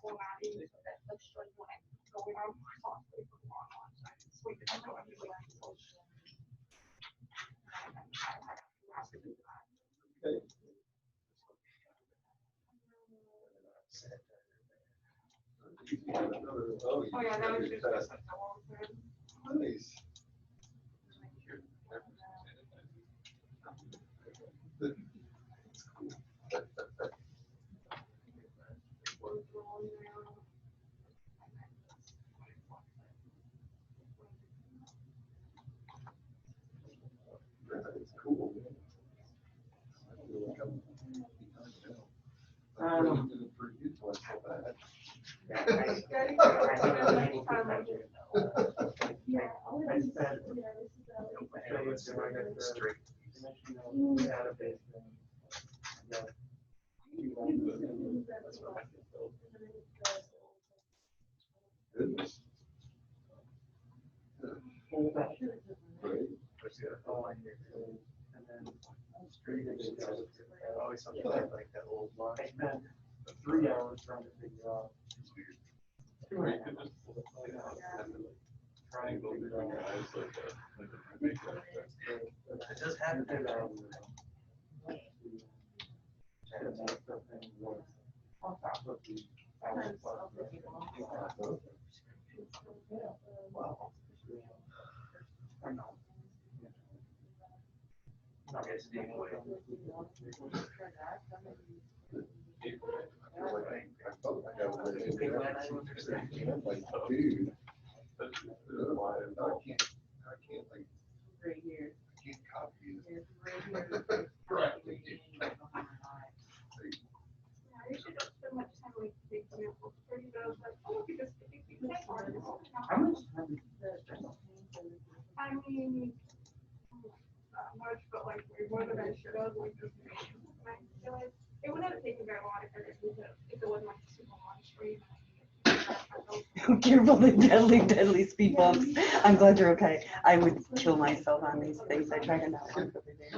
formatting so that the string line going on horizontally from the long one side. So we can go into the Okay. Oh yeah, that was just like the long thing. Nice. It's cool. For you to watch that. Goodness. Right. Always something like that old line. I spent 3 hours trying to figure out. Trying to figure out. It just happened to I mean, not much, but like way more than I should have. Like, just I feel like it wouldn't have taken very long if it wasn't like super long stream. Careful the deadly speed bumps. I'm glad you're okay. I would kill myself on these things. I try to not work every day.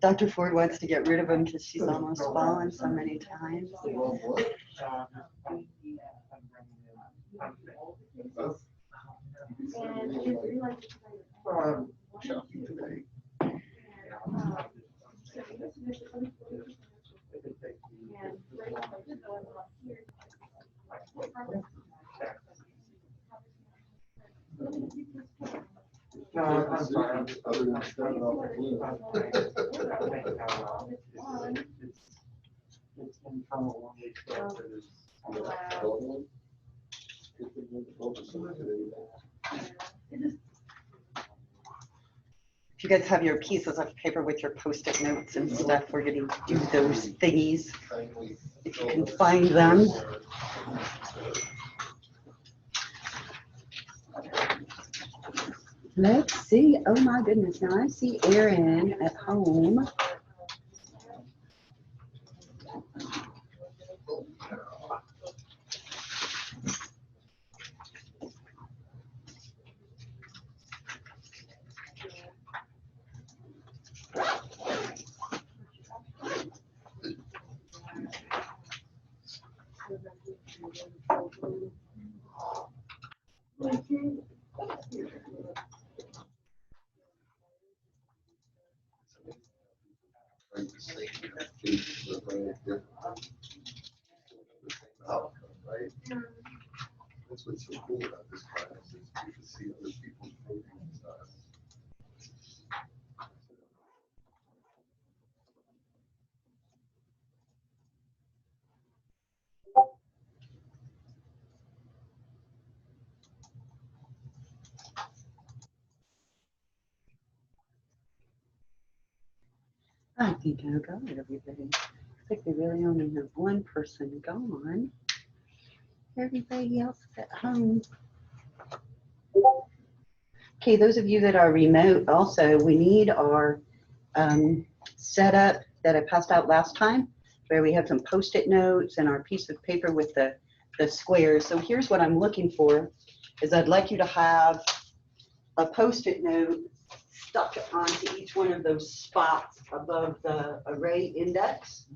Dr. Ford wants to get rid of them because she's almost fallen so many times. I'm sorry. Other than starting off with blue. It's internal one. If you guys have your pieces of paper with your Post-it notes and stuff, we're going to do those thingies if you can find them. Let's see. Oh my goodness. Now I see Erin at home. That's what's so cool about this class is you can see other people's programming style. I think I got everybody. Looks like they really only have one person gone. Everybody else is at home. Okay, those of you that are remote also, we need our setup that I passed out last time, where we have some Post-it notes and our piece of paper with the squares. So here's what I'm looking for, is I'd like you to have a Post-it note stuck onto each one of those spots above the array index.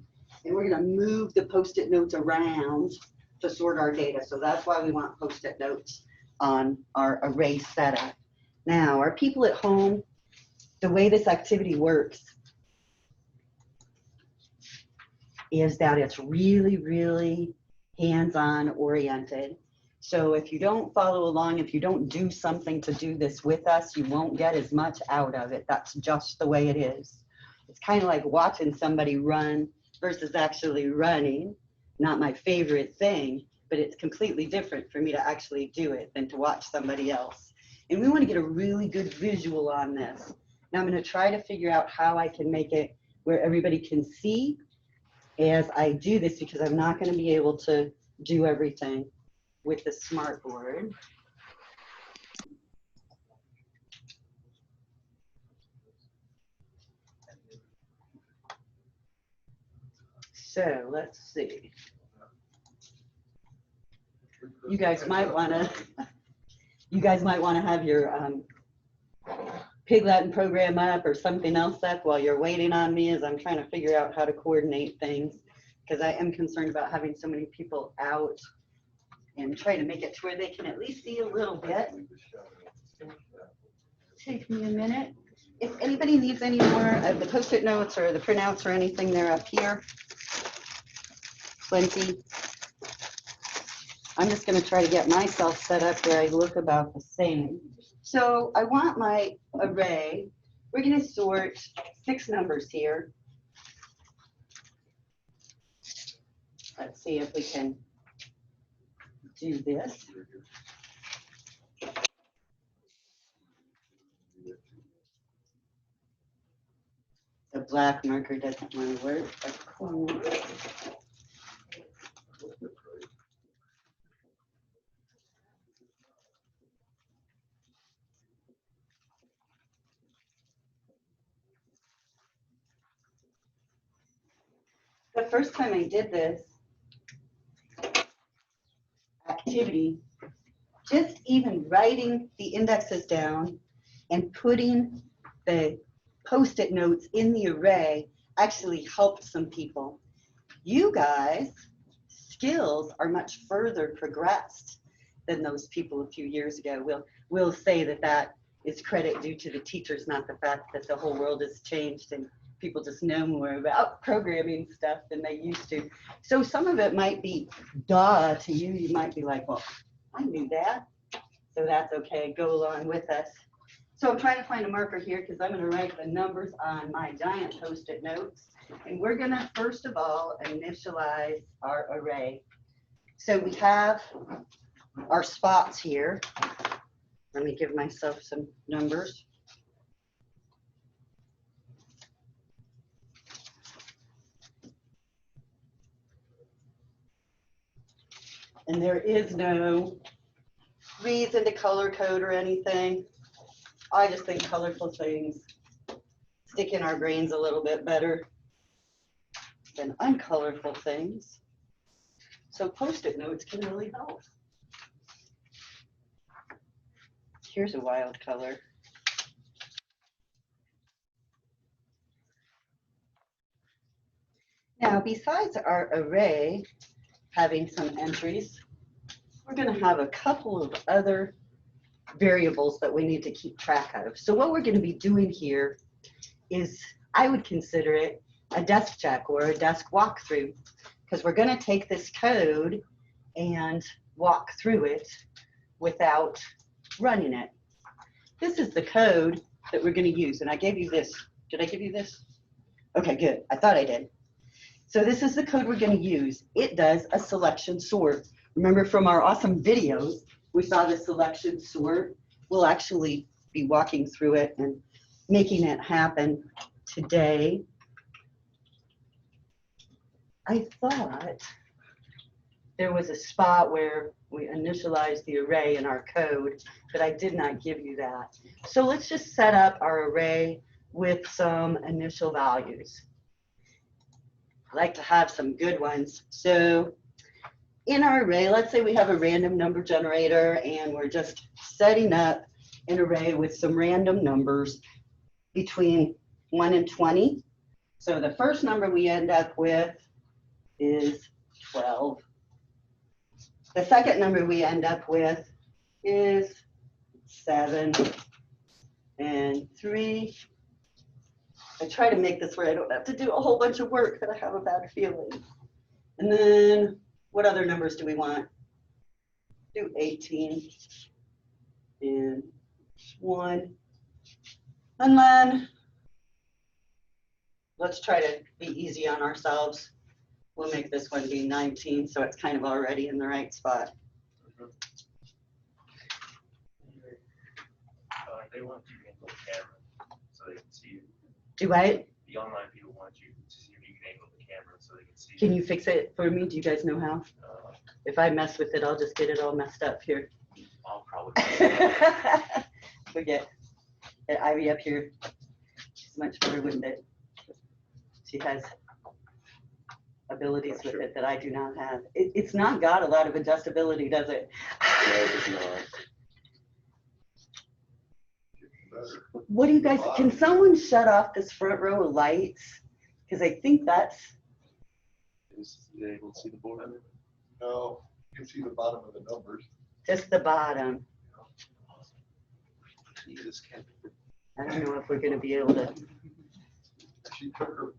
And we're gonna move the Post-it notes around to sort our data. So that's why we want Post-it notes on our array setup. Now, our people at home, the way this activity works is that it's really, really hands-on oriented. So if you don't follow along, if you don't do something to do this with us, you won't get as much out of it. That's just the way it is. It's kind of like watching somebody run versus actually running. Not my favorite thing, but it's completely different for me to actually do it than to watch somebody else. And we want to get a really good visual on this. Now I'm going to try to figure out how I can make it where everybody can see as I do this, because I'm not going to be able to do everything with the smart board. So let's see. You guys might want to have your Pig-Latin program up or something else up while you're waiting on me, as I'm trying to figure out how to coordinate things, because I am concerned about having so many people out and trying to make it to where they can at least see a little bit. Take me a minute. If anybody needs any more of the Post-it notes or the printouts or anything, they're up here. Plenty. I'm just going to try to get myself set up where I look about the same. So I want my array. We're going to sort 6 numbers here. Let's see if we can do this. The black marker doesn't want to work. Of course. The first time I did this activity, just even writing the indexes down and putting the Post-it notes in the array actually helped some people. You guys' skills are much further progressed than those people a few years ago. We'll say that that is credit due to the teachers, not the fact that the whole world has changed and people just know more about programming stuff than they used to. So some of it might be duh to you. You might be like, well, I knew that. So that's okay, go along with us. So I'm trying to find a marker here because I'm going to write the numbers on my giant Post-it notes. And we're going to, first of all, initialize our array. So we have our spots here. Let me give myself some numbers. And there is no reason to color code or anything. I just think colorful things stick in our brains a little bit better than uncolorful things. So Post-it notes can really help. Here's a wild color. Now, besides our array having some entries, we're going to have a couple of other variables that we need to keep track of. So what we're going to be doing here is, I would consider it a desk check or a desk walkthrough, because we're going to take this code and walk through it without running it. This is the code that we're going to use, and I gave you this. Did I give you this? Okay, good. I thought I did. So this is the code we're going to use. It does a selection sort. Remember from our awesome videos, we saw the selection sort. We'll actually be walking through it and making it happen today. I thought there was a spot where we initialized the array in our code, but I did not give you that. So let's just set up our array with some initial values. I like to have some good ones. So in our array, let's say we have a random number generator and we're just setting up an array with some random numbers between 1 and 20. So the first number we end up with is 12. The second number we end up with is 7 and 3. I try to make this where I don't have to do a whole bunch of work that I have a bad feeling. And then what other numbers do we want? Do 18 and 1. And then let's try to be easy on ourselves. We'll make this one be 19, so it's kind of already in the right spot. They want you to angle the camera so they can see you. Do I? The online people want you to see if you can angle the camera so they can see Can you fix it for me? Do you guys know how? If I mess with it, I'll just get it all messed up here. I'll probably. Forget that Ivy up here. She's much better with it. She has abilities with it that I do not have. It's not got a lot of adjustability, does it? No, it's not. Better. What do you guys, can someone shut off this front row of lights? Because I think that's, Is they able to see the board? No, you can see the bottom of the numbers. just the bottom. You just can't. I don't know if we're gonna be able to. She took her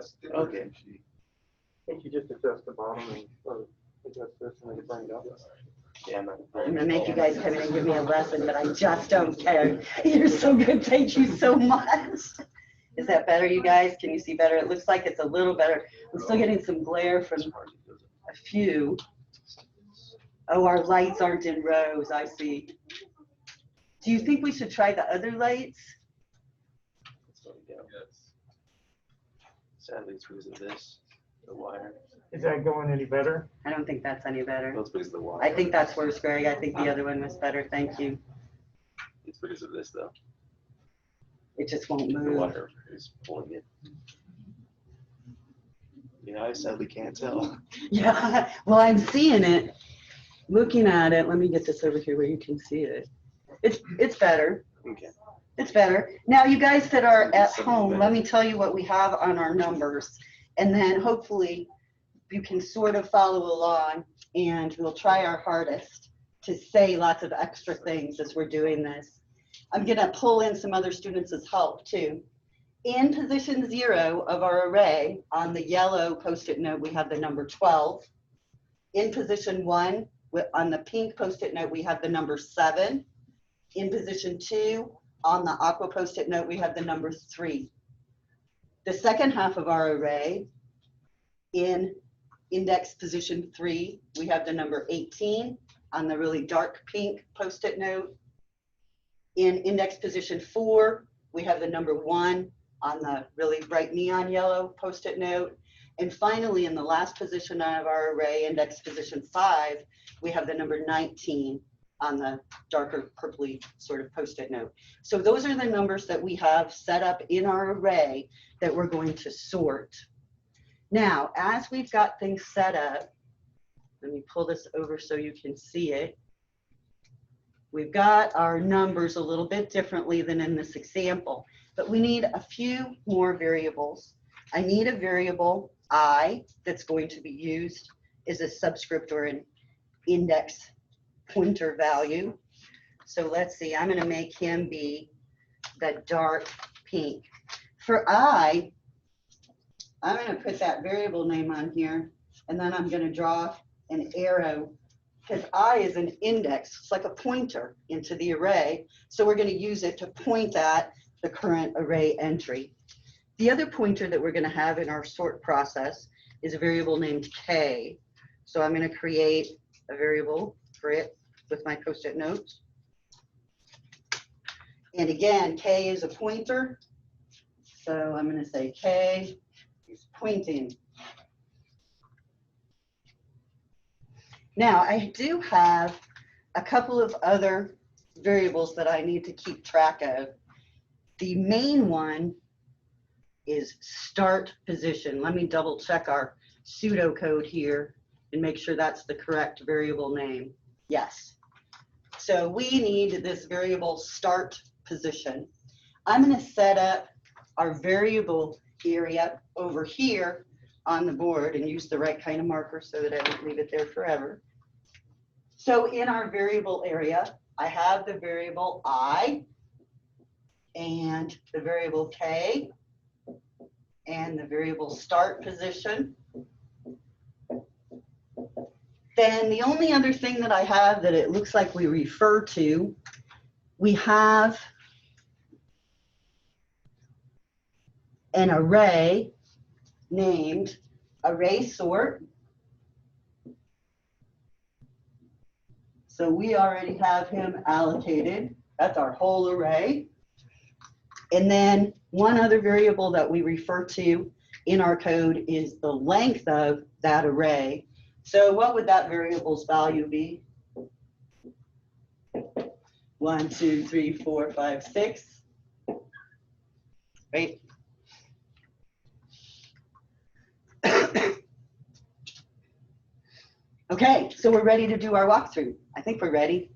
sticker Okay. and she. I think you just adjust the bottom and adjust this and then you bring it up. Yeah, I'm I'm gonna make you guys come in and give me a lesson, but I just don't care. You're so good, thank you so much. Is that better, you guys? Can you see better? It looks like it's a little better. I'm still getting some glare from a few. Oh, our lights aren't in rows, I see. Do you think we should try the other lights? Yes. Sadly, it's because of this, the wire. Is that going any better? I don't think that's any better. It's because of the wire. I think that's worse, Greg. I think the other one was better, thank you. It's because of this though. It just won't The move. wire is pulling it. Yeah, I sadly can't tell. Yeah, well, I'm seeing it, looking at it. Let me get this over here where you can see it. It's better. Okay. It's better. Now, you guys that are at home, let me tell you what we have on our numbers. And then hopefully you can sort of follow along, and we'll try our hardest to say lots of extra things as we're doing this. I'm gonna pull in some other students' help too. In position 0 of our array, on the yellow Post-it note, we have the number 12. In position 1, on the pink Post-it note, we have the number 7. In position 2, on the aqua Post-it note, we have the number 3. The second half of our array, in index position 3, we have the number 18 on the really dark pink Post-it note. In index position 4, we have the number 1 on the really bright neon yellow Post-it note. And finally, in the last position of our array, index position 5, we have the number 19 on the darker purpley sort of Post-it note. So those are the numbers that we have set up in our array that we're going to sort. Now, as we've got things set up, let me pull this over so you can see it. We've got our numbers a little bit differently than in this example, but we need a few more variables. I need a variable I that's going to be used as a subscript or an index pointer value. So let's see, I'm gonna make him be the dark pink. For I'm gonna put that variable name on here, and then I'm gonna draw an arrow, because I is an index, it's like a pointer into the array. So we're gonna use it to point at the current array entry. The other pointer that we're gonna have in our sort process is a variable named K. So I'm gonna create a variable for it with my Post-it notes. And again, K is a pointer. So I'm gonna say K is pointing. Now, I do have a couple of other variables that I need to keep track of. The main one is start position. Let me double check our pseudocode here and make sure that's the correct variable name. Yes. So we need this variable start position. I'm going to set up our variable area over here on the board and use the right kind of marker so that I don't leave it there forever. So in our variable area, I have the variable I and the variable K and the variable start position. Then the only other thing that I have that it looks like we refer to, we have an array named array sort. So we already have him allocated. That's our whole array. And then one other variable that we refer to in our code is the length of that array. So what would that variable's value be? 1, 2, 3, 4, 5, 6. Right? Okay, so we're ready to do our walkthrough. I think we're ready.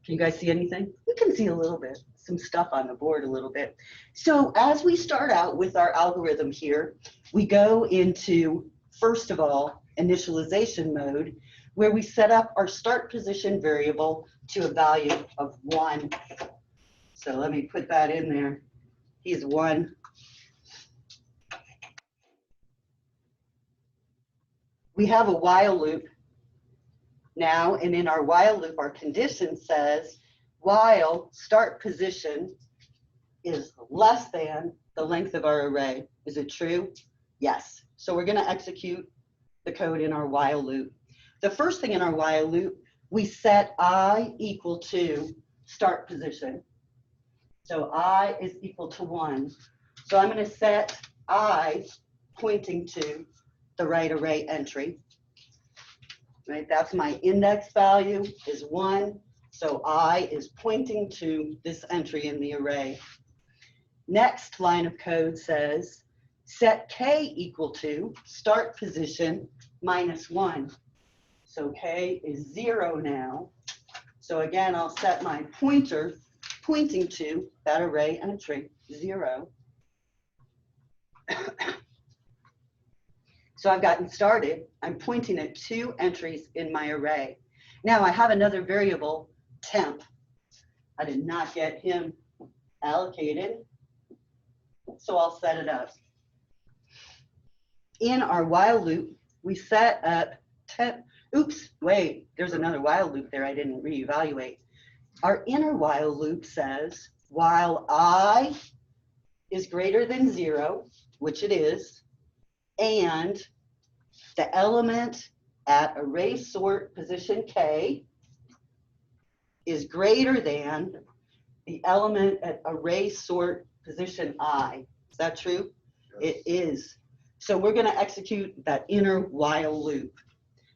Can you guys see anything? You can see a little bit, some stuff on the board a little bit. So as we start out with our algorithm here, we go into, first of all, initialization mode, where we set up our start position variable to a value of 1. So let me put that in there. He's 1. We have a while loop now, and in our while loop, our condition says while start position is less than the length of our array. Is it true? Yes. So we're going to execute the code in our while loop. The first thing in our while loop, we set I equal to start position. So I is equal to 1. So I'm going to set I pointing to the right array entry. Right, that's my index value is 1. So I is pointing to this entry in the array. Next line of code says set K equal to start position minus 1. So K is 0 now. So again, I'll set my pointer pointing to that array entry, 0. So I've gotten started. I'm pointing at 2 entries in my array. Now I have another variable, temp. I did not get him allocated, so I'll set it up. In our while loop, we set up temp. Oops, wait, there's another while loop there I didn't reevaluate. Our inner while loop says while I is greater than 0, which it is, and the element at array sort position K is greater than the element at array sort position I. Is that true? Yes. It is. So we're going to execute that inner while loop.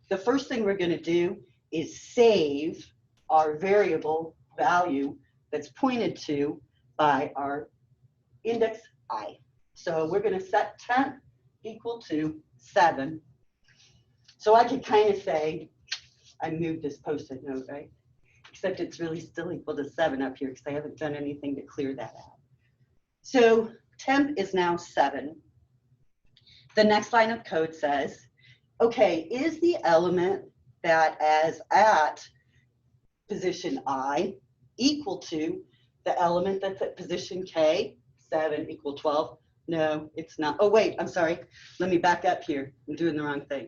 The first thing we're going to do is save our variable value that's pointed to by our index I. So we're going to set temp equal to 7. So I could kind of say, I moved this post-it note, right? Except it's really still equal to 7 up here because I haven't done anything to clear that out. So temp is now 7. The next line of code says, okay, is the element that as at position I equal to the element that's at position K, 7 equal 12? No, it's not. Oh, wait, I'm sorry. Let me back up here. I'm doing the wrong thing.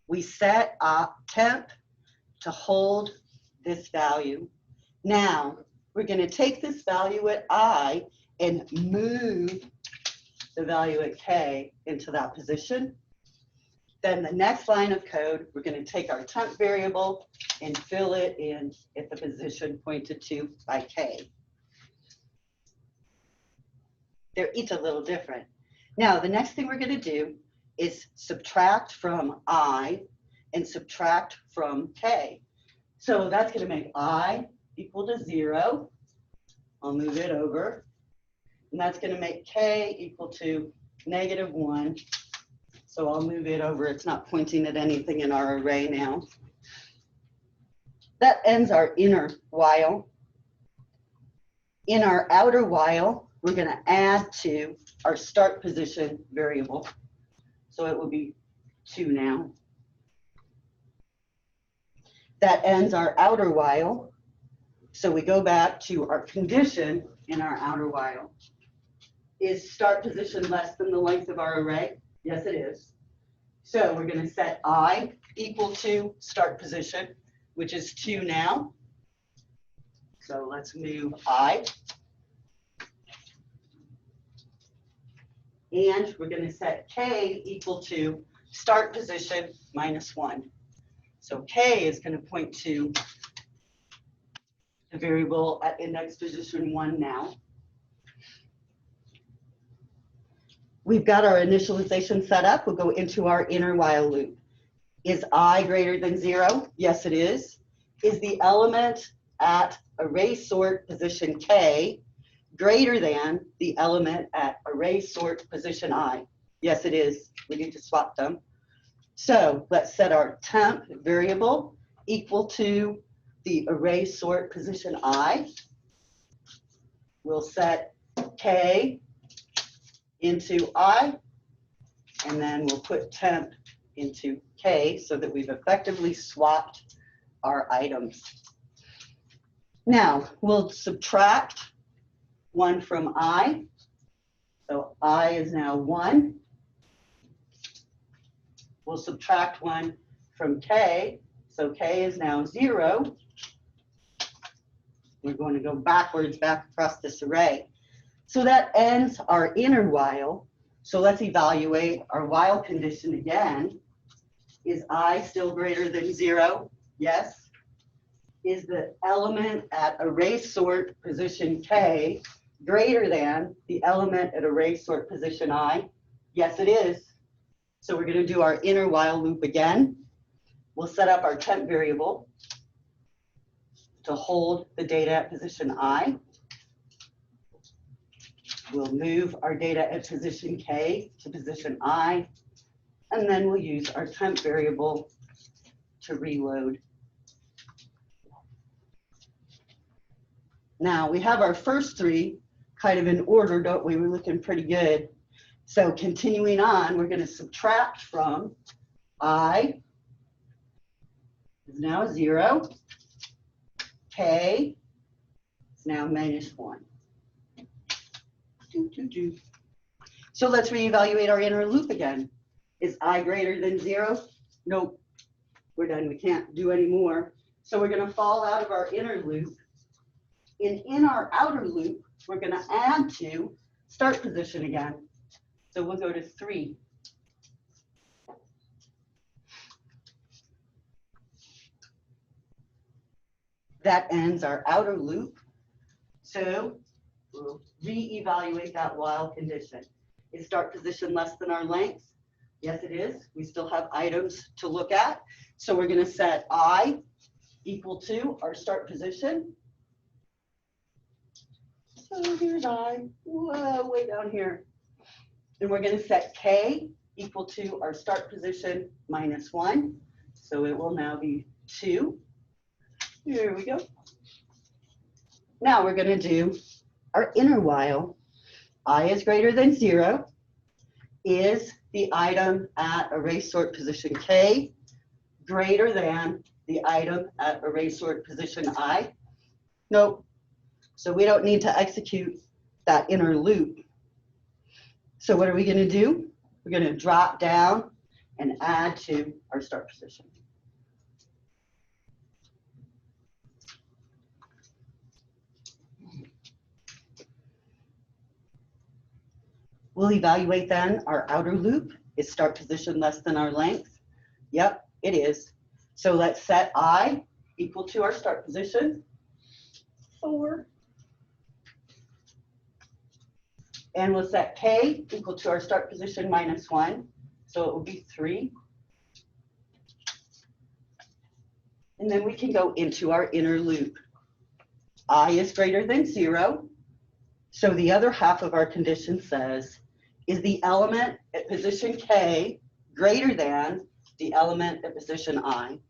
We set temp to hold this value. Now, we're going to take this value at I and move the value at K into that position. Then the next line of code, we're going to take our temp variable and fill it in at the position pointed to by K. They're each a little different. Now, the next thing we're going to do is subtract from I and subtract from K. So that's going to make I equal to 0. I'll move it over. And that's going to make K equal to -1. So I'll move it over. It's not pointing at anything in our array now. That ends our inner while. In our outer while, we're going to add to our start position variable. So it will be 2 now. That ends our outer while. So we go back to our condition in our outer while. Is start position less than the length of our array? Yes, it is. So we're going to set I equal to start position, which is 2 now. So let's move I. And we're going to set K equal to start position minus 1. So K is going to point to the variable at index position 1 now. We've got our initialization set up. We'll go into our inner while loop. Is I greater than 0? Yes, it is. Is the element at array sort position K greater than the element at array sort position I? Yes, it is. We need to swap them. So let's set our temp variable equal to the array sort position I. We'll set K into I, and then we'll put temp into K so that we've effectively swapped our items. Now we'll subtract 1 from I. So I is now 1. We'll subtract 1 from K. So K is now 0. We're going to go backwards back across this array. So that ends our inner while. So let's evaluate our while condition again. Is I still greater than 0? Yes. Is the element at array sort position K greater than the element at array sort position I? Yes, it is. So we're going to do our inner while loop again. We'll set up our temp variable to hold the data at position I. We'll move our data at position K to position I, and then we'll use our temp variable to reload. Now we have our first 3 kind of in order, don't we? We're looking pretty good. So continuing on, we're going to subtract from I is now 0. K is now minus 1. So let's reevaluate our inner loop again. Is I greater than 0? Nope. We're done. We can't do any more. So we're going to fall out of our inner loop. In our outer loop, we're going to add to start position again. So we'll go to 3. That ends our outer loop. So we'll reevaluate that while condition. Is start position less than our length? Yes, it is. We still have items to look at. So we're going to set I equal to our start position. So here's I, whoa, way down here. And we're going to set K equal to our start position minus 1. So it will now be 2. Here we go. Now we're going to do our inner while. I is greater than 0. Is the item at array sort position K greater than the item at array sort position I? Nope. So we don't need to execute that inner loop. So what are we going to do? We're going to drop down and add to our start position. We'll evaluate then our outer loop. Is start position less than our length? Yep, it is. So let's set I equal to our start position, 4. And we'll set K equal to our start position minus 1. So it will be 3. And then we can go into our inner loop. I is greater than 0. So the other half of our condition says, is the element at position K greater than the element at position I?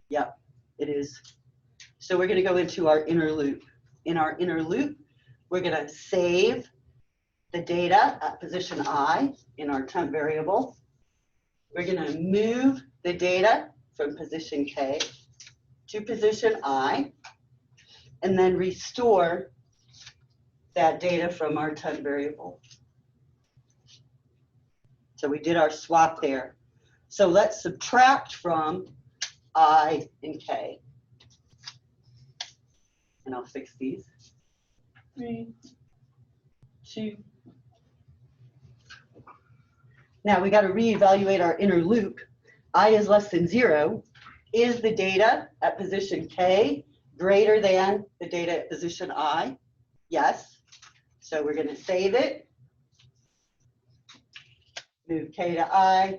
Yep, it is. So we're going to go into our inner loop. In our inner loop, we're going to save the data at position I in our temp variable. We're going to move the data from position K to position I, and then restore that data from our temp variable. So we did our swap there. So let's subtract from I and K. And I'll fix these. 3, 2. Now we got to reevaluate our inner loop. I is less than 0. Is the data at position K greater than the data at position I? Yes. So we're going to save it. Move K to I,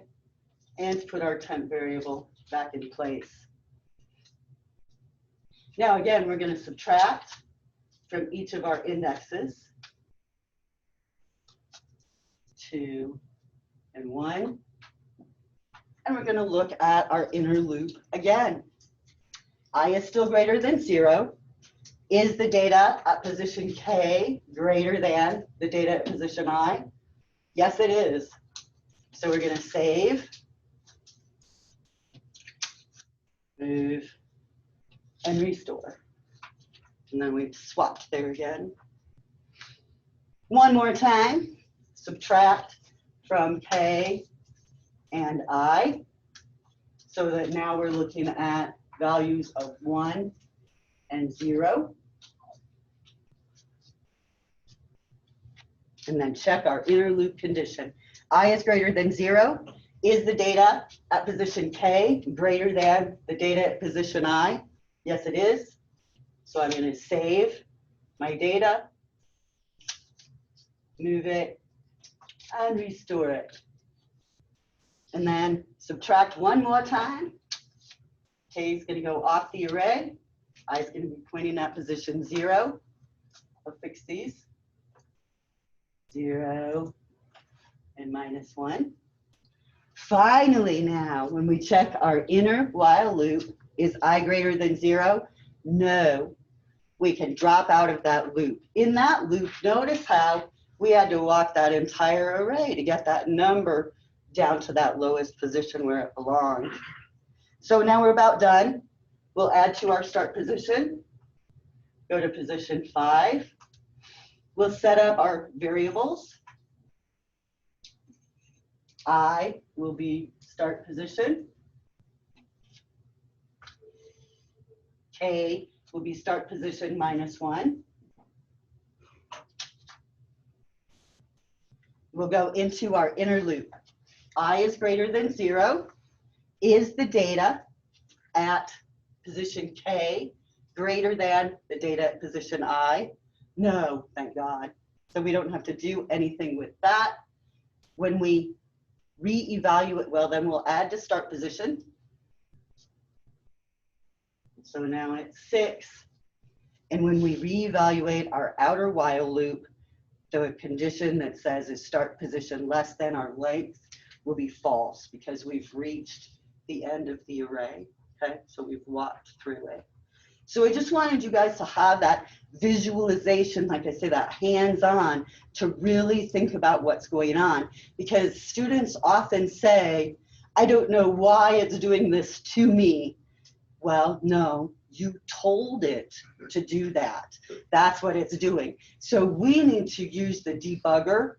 and put our temp variable back in place. Now again, we're going to subtract from each of our indexes. 2 and 1. And we're going to look at our inner loop again. I is still greater than 0. Is the data at position K greater than the data at position I? Yes, it is. So we're going to save, move, and restore. And then we've swapped there again. One more time, subtract from K and I, so that now we're looking at values of 1 and 0. And then check our inner loop condition. I is greater than 0. Is the data at position K greater than the data at position I? Yes, it is. So I'm going to save my data, move it, and restore it. And then subtract one more time. K is going to go off the array. I is going to be pointing at position 0. I'll fix these. 0 and -1. Finally now, when we check our inner while loop, is I greater than 0? No. We can drop out of that loop. In that loop, notice how we had to walk that entire array to get that number down to that lowest position where it belongs. So now we're about done. We'll add to our start position. Go to position 5. We'll set up our variables. I will be start position. K will be start position -1. We'll go into our inner loop. I is greater than 0. Is the data at position K greater than the data at position I? No, thank God. So we don't have to do anything with that. When we reevaluate, well, then we'll add to start position. So now it's 6. And when we reevaluate our outer while loop, the condition that says is start position less than our length will be false because we've reached the end of the array. Okay, so we've walked through it. So I just wanted you guys to have that visualization, like I say, that hands-on, to really think about what's going on. Because students often say, I don't know why it's doing this to me. Well, no, you told it to do that. That's what it's doing. So we need to use the debugger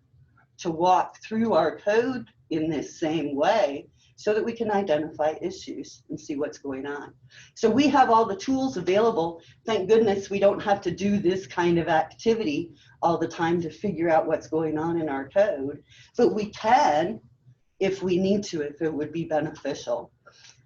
to walk through our code in this same way so that we can identify issues and see what's going on. So we have all the tools available. Thank goodness we don't have to do this kind of activity all the time to figure out what's going on in our code, but we can if we need to, if it would be beneficial.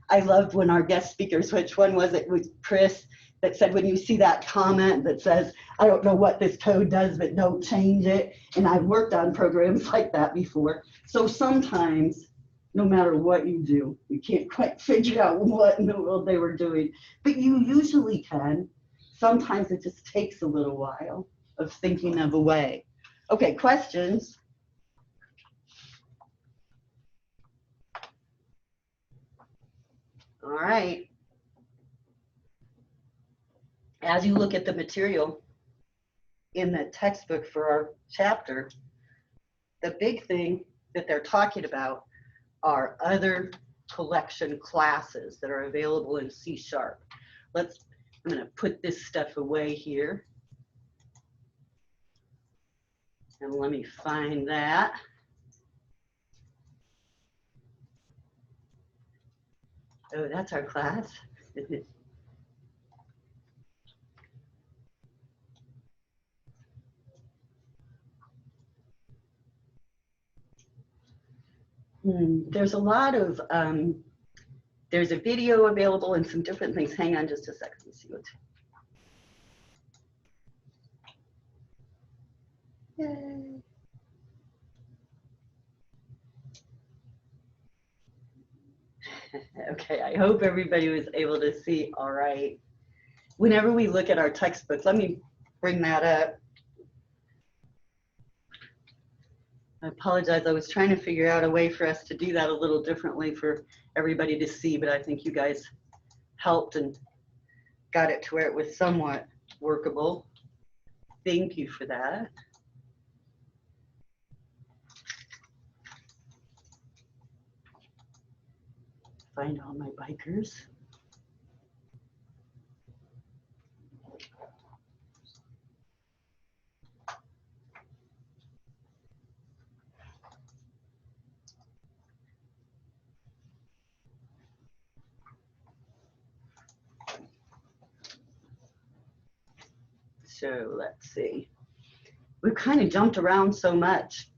I loved when our guest speakers, which one was it? Was Chris, that said, when you see that comment that says, I don't know what this code does, but don't change it. And I've worked on programs like that before. So sometimes, no matter what you do, you can't quite figure out what in the world they were doing, but you usually can. Sometimes it just takes a little while of thinking of a way. Okay, questions? All right. As you look at the material in the textbook for our chapter, the big thing that they're talking about are other collection classes that are available in C#. I'm going to put this stuff away here. And let me find that. Oh, that's our class. There's a lot of, there's a video available and some different things. Hang on just a second. Let's see what's. Yay. Okay, I hope everybody was able to see all right. Whenever we look at our textbook, let me bring that up. I apologize, I was trying to figure out a way for us to do that a little differently for everybody to see, but I think you guys helped and got it to where it was somewhat workable. Thank you for that. Find all my bikers. So let's see. We've kind of jumped around so much.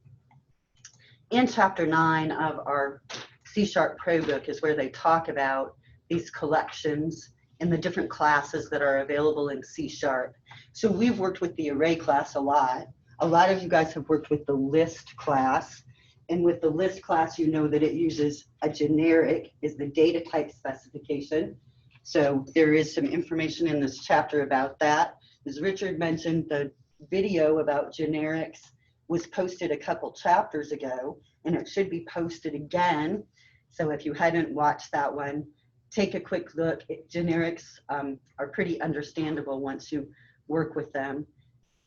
In chapter 9 of our C# Pro book is where they talk about these collections and the different classes that are available in C#. So we've worked with the array class a lot. A lot of you guys have worked with the list class. And with the list class, you know that it uses a generic is the data type specification. So there is some information in this chapter about that. As Richard mentioned, the video about generics was posted a couple chapters ago, and it should be posted again. So if you hadn't watched that one, take a quick look. Generics are pretty understandable once you work with them.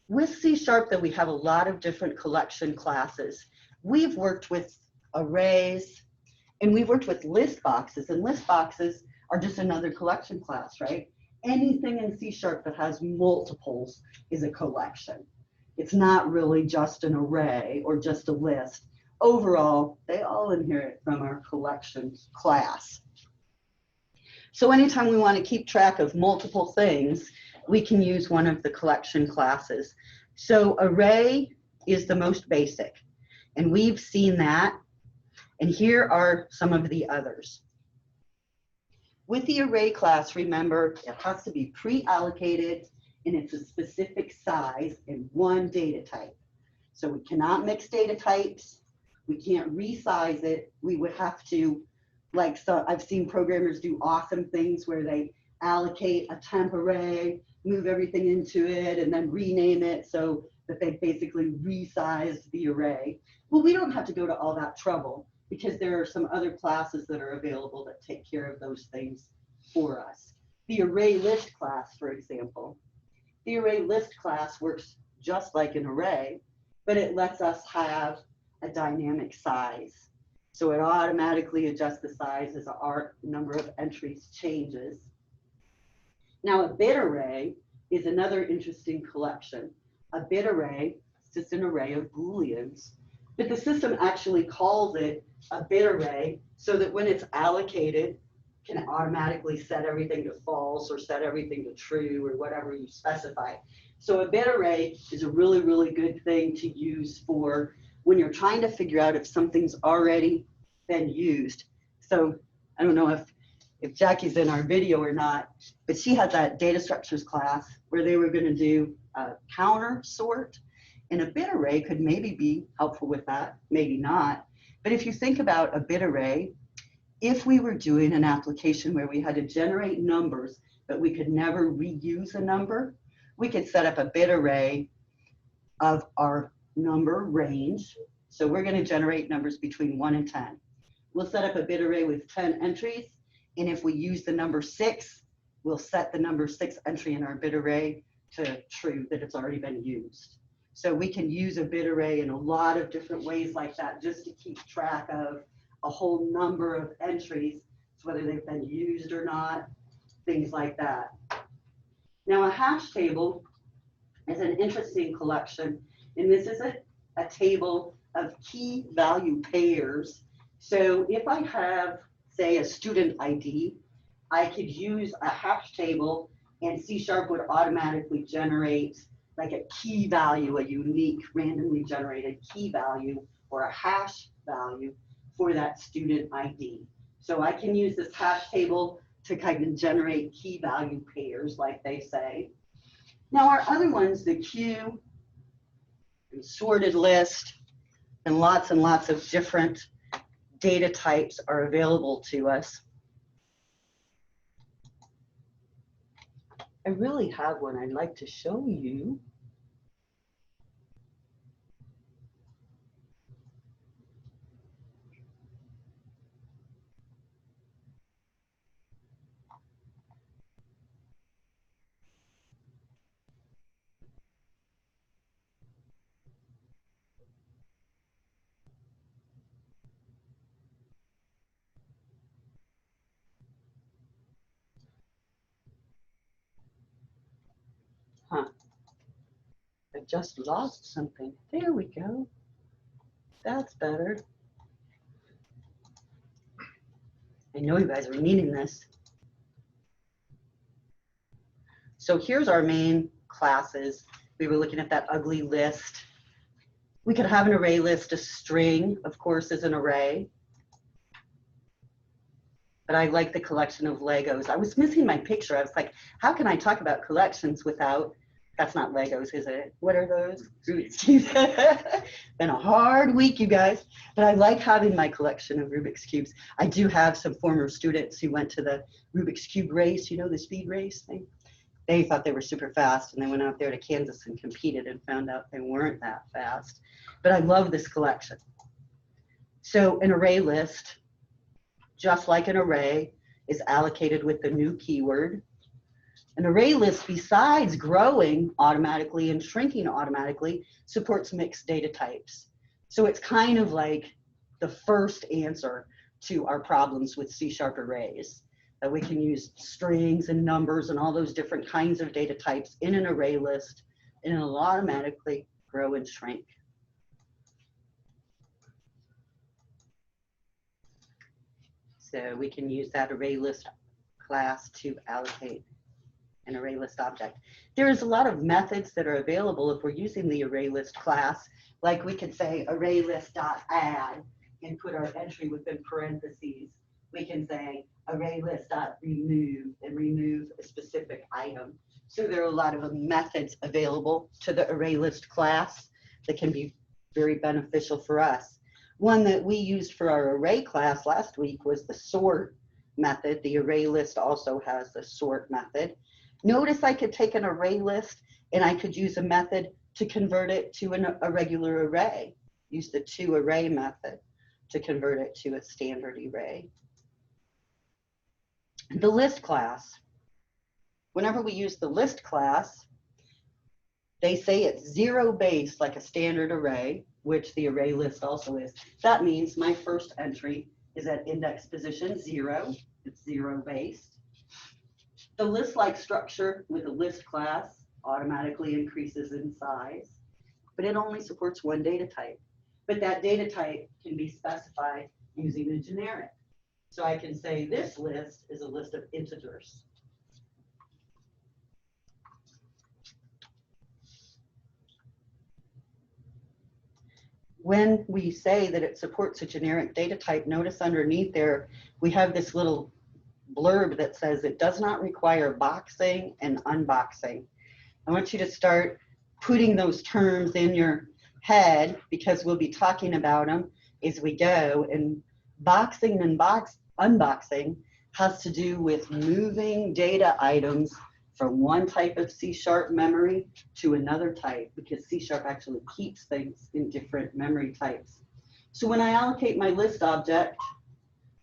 With C# though, we have a lot of different collection classes. We've worked with arrays, and we've worked with list boxes, and list boxes are just another collection class, right? Anything in C# that has multiples is a collection. It's not really just an array or just a list. Overall, they all inherit from our collections class. So anytime we want to keep track of multiple things, we can use one of the collection classes. So array is the most basic, and we've seen that. And here are some of the others. With the array class, remember, it has to be pre-allocated and it's a specific size and one data type. So we cannot mix data types. We can't resize it. We would have to, like, so I've seen programmers do awesome things where they allocate a temp array, move everything into it, and then rename it so that they basically resized the array. Well, we don't have to go to all that trouble because there are some other classes that are available that take care of those things for us. The array list class, for example. The array list class works just like an array, but it lets us have a dynamic size. So it automatically adjusts the size as our number of entries changes. Now a bit array is another interesting collection. A bit array is just an array of Booleans, but the system actually calls it a bit array so that when it's allocated, can automatically set everything to false or set everything to true or whatever you specify. So a bit array is a really, really good thing to use for when you're trying to figure out if something's already been used. So I don't know if Jackie's in our video or not, but she had that data structures class where they were going to do a counter sort, and a bit array could maybe be helpful with that, maybe not. But if you think about a bit array, if we were doing an application where we had to generate numbers, but we could never reuse a number, we could set up a bit array of our number range. So we're going to generate numbers between 1 and 10. We'll set up a bit array with 10 entries. And if we use the number 6, we'll set the number 6 entry in our bit array to true, that it's already been used. So we can use a bit array in a lot of different ways like that, just to keep track of a whole number of entries, whether they've been used or not, things like that. Now a hash table is an interesting collection, and this is a table of key value pairs. So if I have, say, a student ID, I could use a hash table, and C# would automatically generate like a key value, a unique randomly generated key value or a hash value for that student ID. So I can use this hash table to kind of generate key value pairs, like they say. Now our other ones, the queue, and sorted list, and lots of different data types are available to us. I really have one I'd like to show you. Huh. I just lost something. There we go. That's better. I know you guys are needing this. So here's our main classes. We were looking at that ugly list. We could have an array list. A string, of course, is an array. But I like the collection of Legos. I was missing my picture. I was like, how can I talk about collections without, that's not Legos, is it? What are those? Rubik's Cubes. Been a hard week, you guys. But I like having my collection of Rubik's Cubes. I do have some former students who went to the Rubik's Cube race, you know, the speed race thing. They thought they were super fast, and they went out there to Kansas and competed and found out they weren't that fast. But I love this collection. So an array list, just like an array, is allocated with the new keyword. An array list, besides growing automatically and shrinking automatically, supports mixed data types. So it's kind of like the first answer to our problems with C# arrays. That we can use strings and numbers and all those different kinds of data types in an array list, and it'll automatically grow and shrink. So we can use that array list class to allocate an array list object. There's a lot of methods that are available if we're using the array list class. Like we could say array list.add and put our entry within parentheses. We can say array list.remove and remove a specific item. So there are a lot of methods available to the array list class that can be very beneficial for us. One that we used for our array class last week was the sort method. The array list also has the sort method. Notice I could take an array list and I could use a method to convert it to a regular array. Use the toArray method to convert it to a standard array. The list class. Whenever we use the list class, they say it's zero based like a standard array, which the array list also is. That means my first entry is at index position 0. It's zero based. The list-like structure with a list class automatically increases in size, but it only supports one data type. But that data type can be specified using a generic. So I can say this list is a list of integers. When we say that it supports a generic data type, notice underneath there, we have this little blurb that says it does not require boxing and unboxing. I want you to start putting those terms in your head because we'll be talking about them as we go. And boxing and unboxing has to do with moving data items from one type of C# memory to another type, because C# actually keeps things in different memory types. So when I allocate my list object,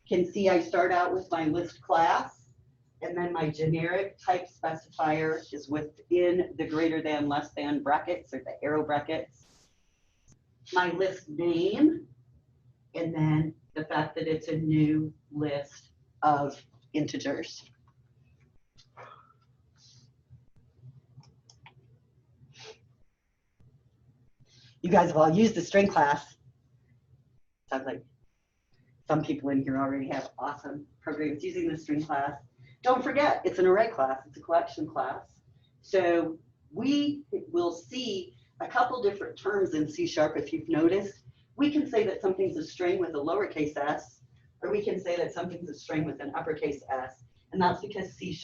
you can see I start out with my list class, And then my generic type specifier is within the greater than, less than brackets, or the arrow brackets. My list name, and then the fact that it's a new list of integers. You guys have all used the string class. Sounds like some people in here already have awesome programs using the string class. Don't forget, it's an array class, it's a collection class. So we will see a couple different terms in C# if you've noticed. We can say that something's a string with a lowercase s, or we can say that something's a string with an uppercase s. And that's because C#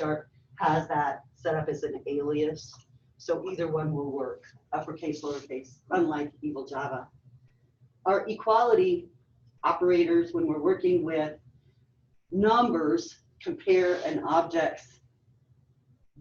has that set up as an alias. So either one will work, uppercase, lowercase, unlike evil Java. Our equality operators, when we're working with numbers, compare an object's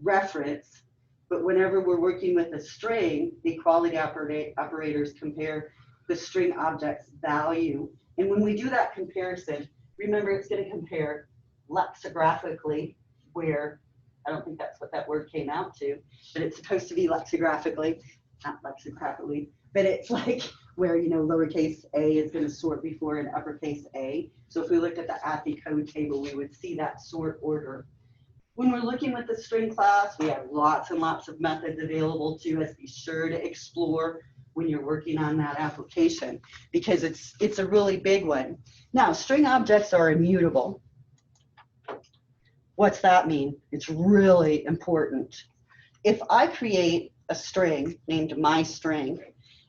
reference, but whenever we're working with a string, the equality operators compare the string object's value. And when we do that comparison, remember it's going to compare lexicographically, where I don't think that's what that word came out to, but it's supposed to be lexicographically, not lexicographically, but it's like where, you know, lowercase a is going to sort before an uppercase a. So if we looked at the API code table, we would see that sort order. When we're looking with the string class, we have lots and lots of methods available to us. Be sure to explore when you're working on that application, because it's a really big one. Now, string objects are immutable. What's that mean? It's really important. If I create a string named myString,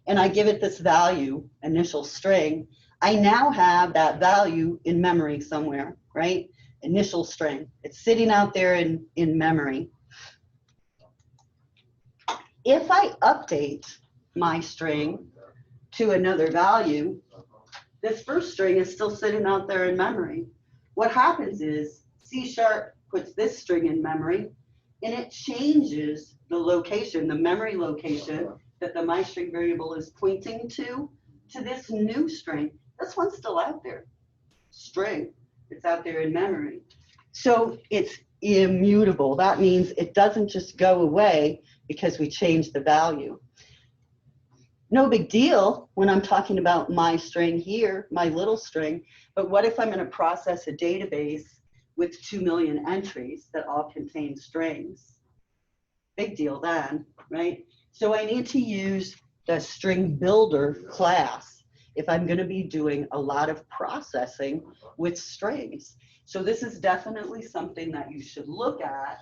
and I give it this value, initial string, I now have that value in memory somewhere, right? Initial string. It's sitting out there in memory. If I update my string to another value, this first string is still sitting out there in memory. What happens is C# puts this string in memory, and it changes the location, the memory location that the myString variable is pointing to this new string. This one's still out there. String, it's out there in memory. So it's immutable. That means it doesn't just go away because we changed the value. No big deal when I'm talking about my string here, my little string, but what if I'm going to process a database with 2 million entries that all contain strings? Big deal then, right? So I need to use the string builder class if I'm going to be doing a lot of processing with strings. So this is definitely something that you should look at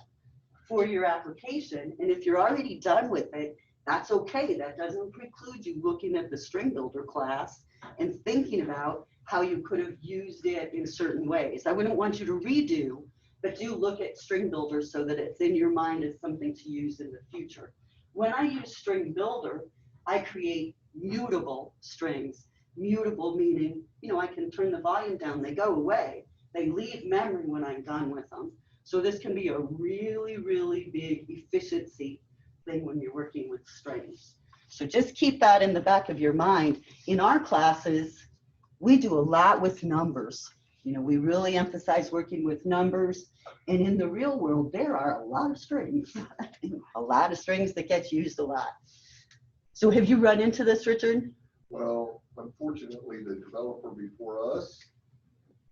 for your application. And if you're already done with it, that's okay. That doesn't preclude you looking at the string builder class and thinking about how you could have used it in certain ways. I wouldn't want you to redo, but do look at string builder so that it's in your mind as something to use in the future. When I use string builder, I create mutable strings. Mutable meaning, you know, I can turn the volume down, they go away. They leave memory when I'm done with them. So this can be a really, really big efficiency thing when you're working with strings. So just keep that in the back of your mind. In our classes, we do a lot with numbers. You know, we really emphasize working with numbers. And in the real world, there are a lot of strings, a lot of strings that get used a lot. So have you run into this, Richard? Well, unfortunately, the developer before us,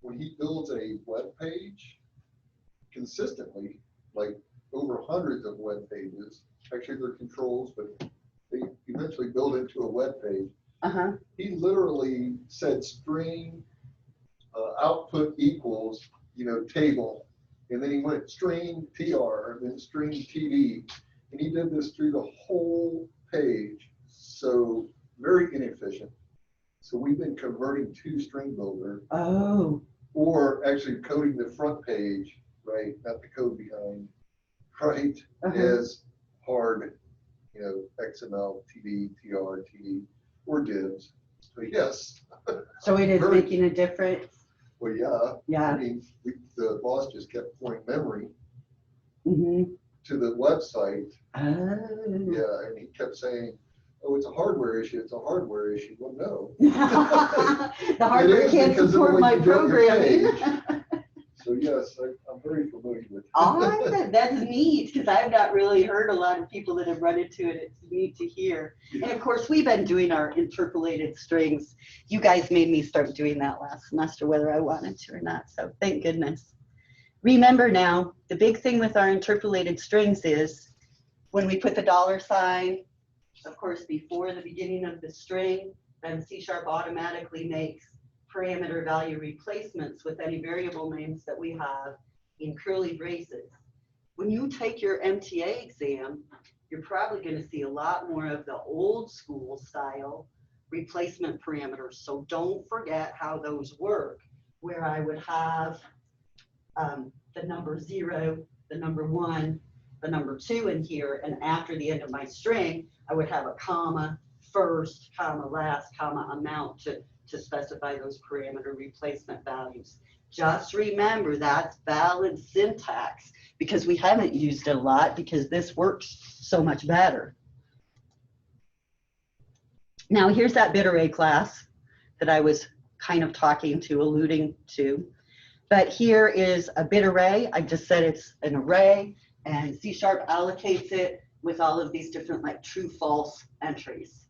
when he builds a web page consistently, like over hundreds of web pages, actually they're controls, but they eventually build into a web page. He literally said string output equals, you know, table, and then he went string tr, and then string td, and he did this through the whole page. So very inefficient. So we've been converting to string builder. Oh. Or actually coding the front page, right? Not the code behind, right? As hard, you know, XML, TD, TR, TD, or divs. So yes. So it is making a difference. Well, yeah. Yeah. I mean, the boss just kept pouring memory to the website. Oh. Yeah, and he kept saying, "Oh, it's a hardware issue. It's a hardware issue." Well, no. The hardware can't support my programming. So yes, I'm very familiar with. Awesome, that's neat, because I've not really heard a lot of people that have run into it. It's neat to hear. And of course, we've been doing our interpolated strings. You guys made me start doing that last semester, whether I wanted to or not, so thank goodness. Remember now, the big thing with our interpolated strings is when we put the $sign, of course, before the beginning of the string, then C# automatically makes parameter value replacements with any variable names that we have in curly braces. When you take your MTA exam, you're probably going to see a lot more of the old school style replacement parameters. So don't forget how those work, where I would have the number 0, the number 1, the number 2 in here, and after the end of my string, I would have a comma, first, comma, last, comma, amount to specify those parameter replacement values. Just remember that's valid syntax because we haven't used it a lot because this works so much better. Now here's that bit array class that I was kind of alluding to. But here is a bit array. I just said it's an array, and C# allocates it with all of these different like true, false entries.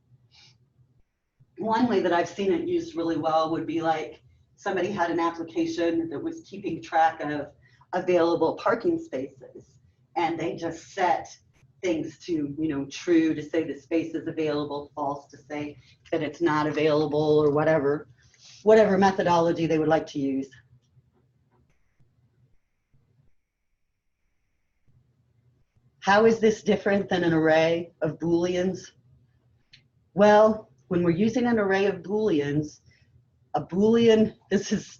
One way that I've seen it used really well would be like somebody had an application that was keeping track of available parking spaces, and they just set things to, you know, true to say the space is available, false to say that it's not available, or whatever methodology they would like to use. How is this different than an array of Booleans? Well, when we're using an array of Booleans, a Boolean, this is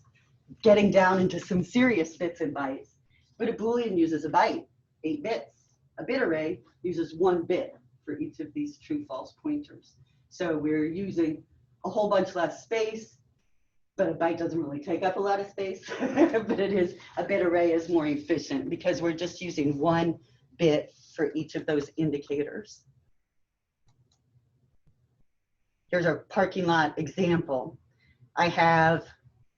getting down into some serious bits and bytes, but a Boolean uses a byte, 8 bits. A bit array uses 1 bit for each of these true-false pointers. So we're using a whole bunch less space, but a byte doesn't really take up a lot of space. But a bit array is more efficient because we're just using 1 bit for each of those indicators. Here's our parking lot example. I have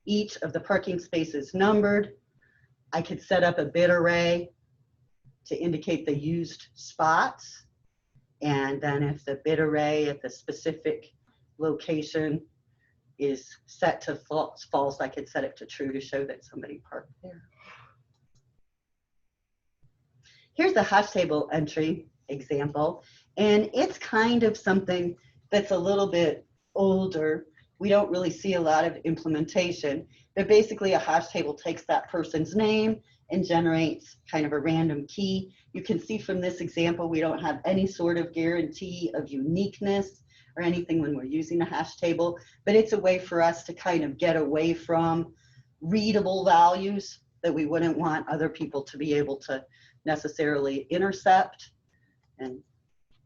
each of the parking spaces numbered. I could set up a bit array to indicate the used spots. And then if the bit array at the specific location is set to false, I could set it to true to show that somebody parked there. Here's the hash table entry example. And it's kind of something that's a little bit older. We don't really see a lot of implementation, but basically a hash table takes that person's name and generates kind of a random key. You can see from this example, we don't have any sort of guarantee of uniqueness or anything when we're using a hash table, but it's a way for us to kind of get away from readable values that we wouldn't want other people to be able to necessarily intercept, and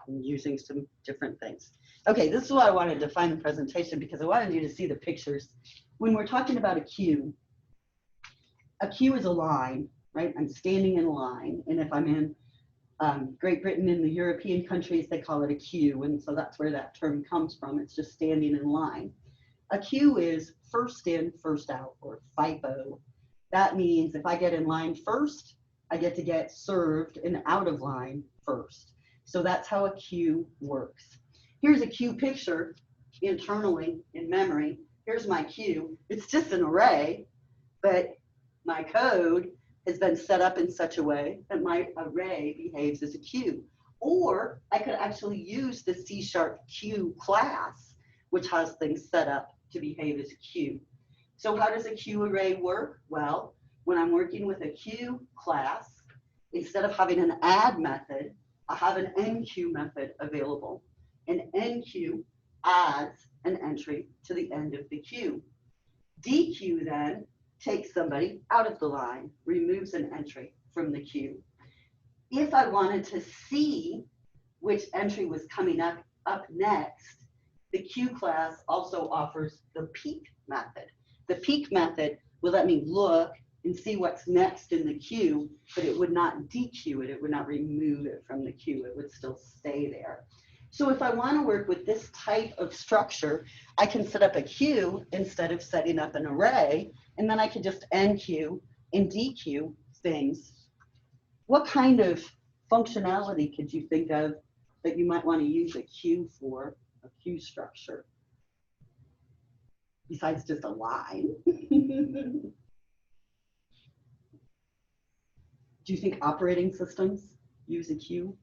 using some different things. Okay, this is why I wanted to define the presentation, because I wanted you to see the pictures. When we're talking about a queue is a line, right? I'm standing in a line, and if I'm in Great Britain and the European countries, they call it a queue, and so that's where that term comes from. It's just standing in line. A queue is first in, first out, or FIFO. That means if I get in line first, I get to get served and out of line first. So that's how a queue works. Here's a queue picture internally in memory. Here's my queue. It's just an array, but my code has been set up in such a way that my array behaves as a queue. Or I could actually use the C# queue class, which has things set up to behave as a queue. So how does a queue array work? Well, when I'm working with a queue class, instead of having an add method, I have an enqueue method available. An enqueue adds an entry to the end of the queue. Dequeue then takes somebody out of the line, removes an entry from the queue. If I wanted to see which entry was coming up next, the queue class also offers the peek method. The peek method will let me look and see what's next in the queue, but it would not dequeue it. It would not remove it from the queue. It would still stay there. So if I want to work with this type of structure, I can set up a queue instead of setting up an array, and then I can just enqueue and dequeue things, what kind of functionality could you think of that you might want to use a queue for, a queue structure, besides just a line? Do you think operating systems use a queue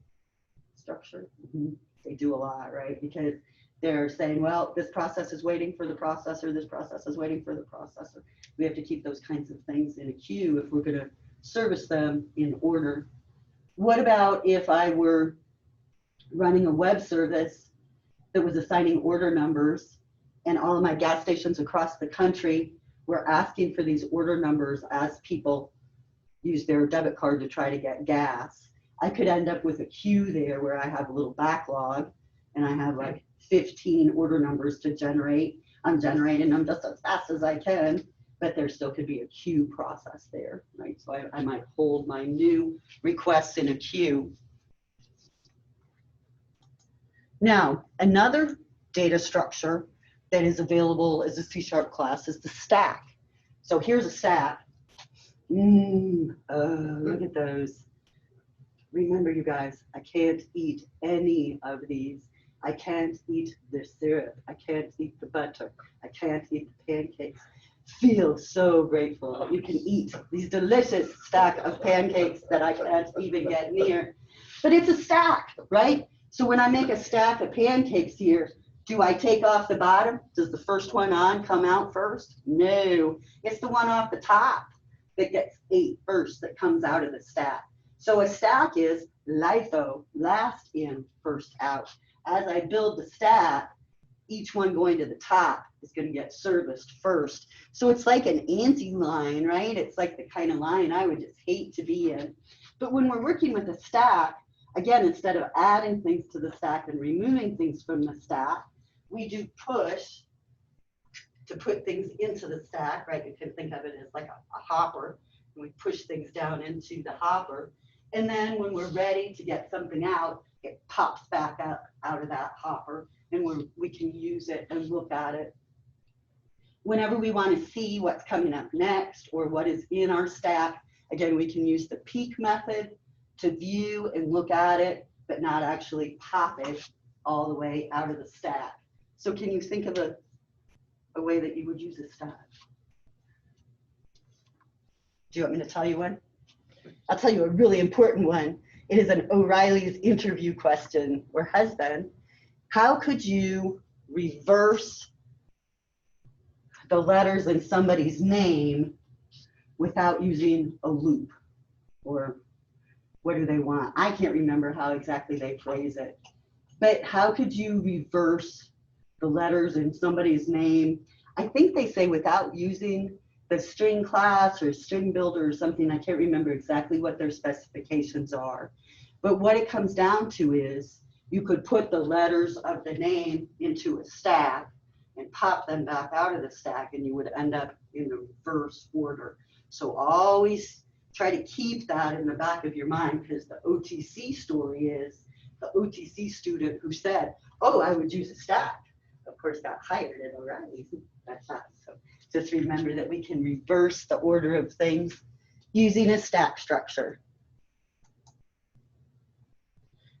structure? They do a lot, right? Because they're saying, well, this process is waiting for the processor, this process is waiting for the processor. We have to keep those kinds of things in a queue if we're going to service them in order. What about if I were running a web service that was assigning order numbers, and all of my gas stations across the country were asking for these order numbers as people use their debit card to try to get gas? I could end up with a queue there where I have a little backlog and I have like 15 order numbers to generate. I'm generating them just as fast as I can, but there still could be a queue process there, right? So I might hold my new requests in a queue. Now, another data structure that is available as a C# class is the stack. So here's a stack. Look at those. Remember, you guys, I can't eat any of these. I can't eat the syrup. I can't eat the butter. I can't eat the pancakes. Feel so grateful that you can eat these delicious stack of pancakes that I can't even get near. But it's a stack, right? So when I make a stack of pancakes here, do I take off the bottom? Does the first one on come out first? No, it's the one off the top that gets ate first that comes out of the stack. So a stack is LIFO, last in, first out. As I build the stack, each one going to the top is going to get serviced first. So it's like an anti-line, right? It's like the kind of line I would just hate to be in. But when we're working with a stack, again, instead of adding things to the stack and removing things from the stack, we do push to put things into the stack, right? You can think of it as like a hopper. And we push things down into the hopper. And then when we're ready to get something out, it pops back up out of that hopper, and we can use it and look at it. Whenever we want to see what's coming up next or what is in our stack, again, we can use the peek method to view and look at it, but not actually pop it all the way out of the stack. So can you think of a way that you would use a stack? Do you want me to tell you one? I'll tell you a really important one. It is an O'Reilly's interview question or has been. How could you reverse the letters in somebody's name without using a loop? Or what do they want? I can't remember how exactly they phrase it. But how could you reverse the letters in somebody's name? I think they say without using the string class or string builder or something. I can't remember exactly what their specifications are. But what it comes down to is you could put the letters of the name into a stack and pop them back out of the stack, and you would end up in the reverse order. So always try to keep that in the back of your mind, because the OTC story is the OTC student who said, oh, I would use a stack. Of course, got hired at O'Reilly's. That's not so. Just remember that we can reverse the order of things using a stack structure.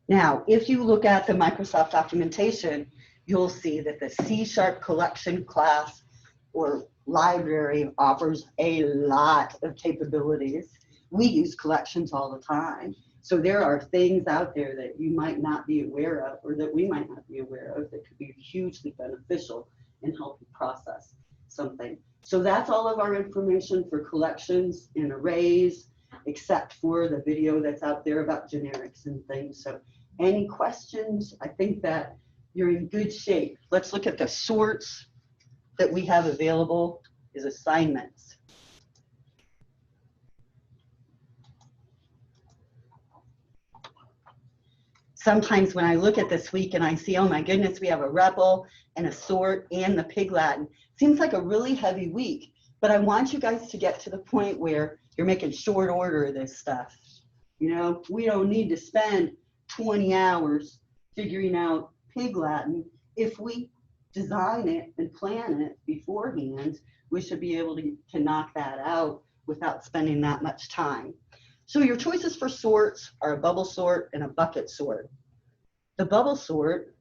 Now, if you look at the Microsoft documentation, you'll see that the C# collection class or library offers a lot of capabilities. We use collections all the time. So there are things out there that you might not be aware of, or that we might not be aware of, that could be hugely beneficial and help you process something. So that's all of our information for collections and arrays, except for the video that's out there about generics and things. So any questions? I think that you're in good shape. Let's look at the sorts that we have available as assignments. Sometimes when I look at this week and I see, oh my goodness, we have a REPL and a sort and the Pig Latin. Seems like a really heavy week, but I want you guys to get to the point where you're making short order of this stuff. You know, we don't need to spend 20 hours figuring out Pig Latin. If we design it and plan it beforehand, we should be able to knock that out without spending that much time. So your choices for sorts are a bubble sort and a bucket sort. The bubble sort,